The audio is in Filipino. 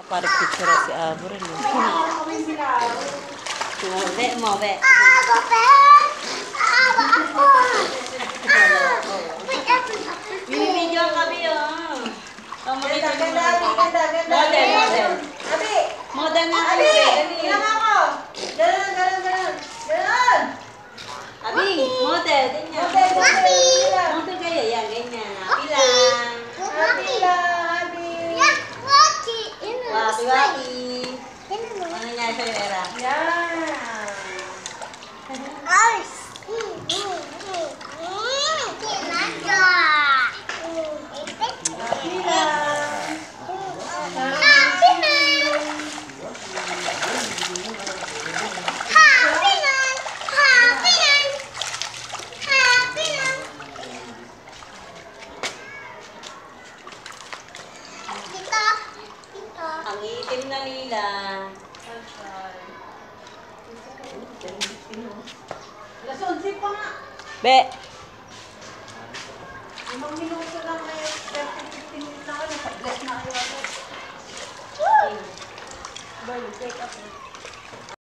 Parang picture si Abra. Be mo, be. Binibidyo ang kabi, oh. Model. Model nga kayo, be. Ganon. Abi, model. Ganyan. Model kayo, yan, ganyan. Abi lang. Waki. Ano nangyari sa'yo, Era? Ang itim na nila. Alas 11 pa nga. Be. 5 minuto lang ngayon. 15 minutes na kayo. Nasa-bless na kayo. Bali, take up.